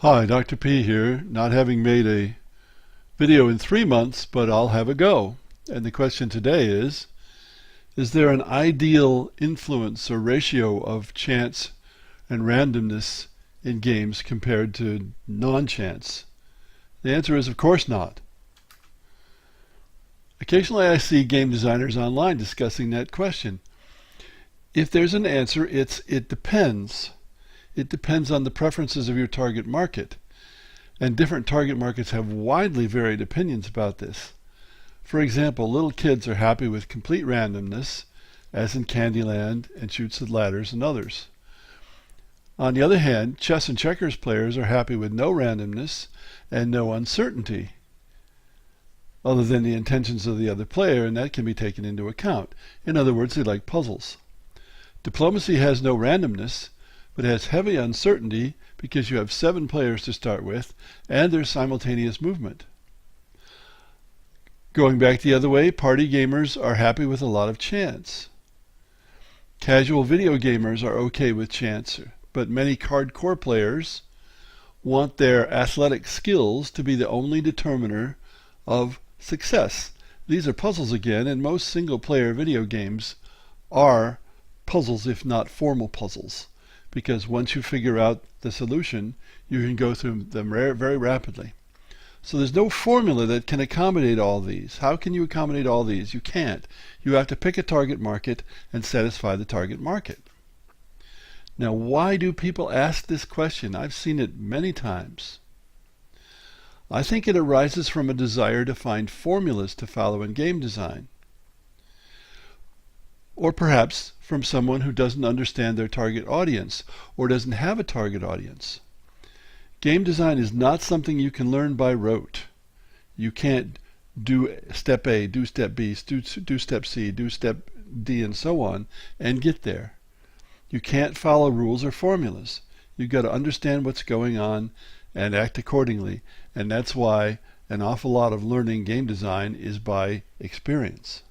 Hi, Dr. P here, not having made a video in 3 months, but I'll have a go. And the question today is there an ideal influence or ratio of chance and randomness in games compared to non-chance? The answer is of course not. Occasionally I see game designers online discussing that question. If there's an answer, it depends. It depends on the preferences of your target market. And different target markets have widely varied opinions about this. For example, little kids are happy with complete randomness, as in Candyland and Chutes and Ladders and others. On the other hand, chess and checkers players are happy with no randomness and no uncertainty, other than the intentions of the other player, and that can be taken into account. In other words, they like puzzles. Diplomacy has no randomness, but has heavy uncertainty because you have 7 players to start with, and there's simultaneous movement. Going back the other way, party gamers are happy with a lot of chance. Casual video gamers are okay with chance, but many hardcore players want their athletic skills to be the only determiner of success. These are puzzles again, and most single-player video games are puzzles, if not formal puzzles, because once you figure out the solution, you can go through them very rapidly. So there's no formula that can accommodate all these. How can you accommodate all these? You can't. You have to pick a target market and satisfy the target market. Now, why do people ask this question? I've seen it many times. I think it arises from a desire to find formulas to follow in game design. Or perhaps from someone who doesn't understand their target audience or doesn't have a target audience. Game design is not something you can learn by rote. You can't do step A, do step B, do step C, do step D, and so on, and get there. You can't follow rules or formulas. You've got to understand what's going on and act accordingly, and that's why an awful lot of learning game design is by experience.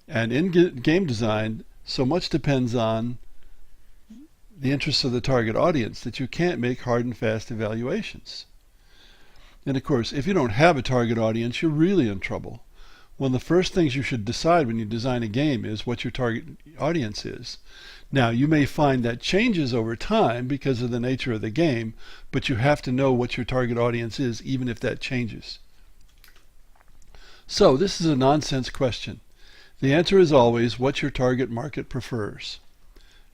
And in game design, so much depends on the interests of the target audience that you can't make hard and fast evaluations. And of course, if you don't have a target audience, you're really in trouble. One of the first things you should decide when you design a game is what your target audience is. Now, you may find that changes over time because of the nature of the game, but you have to know what your target audience is, even if that changes. So, this is a nonsense question. The answer is always what your target market prefers.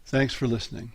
Thanks for listening.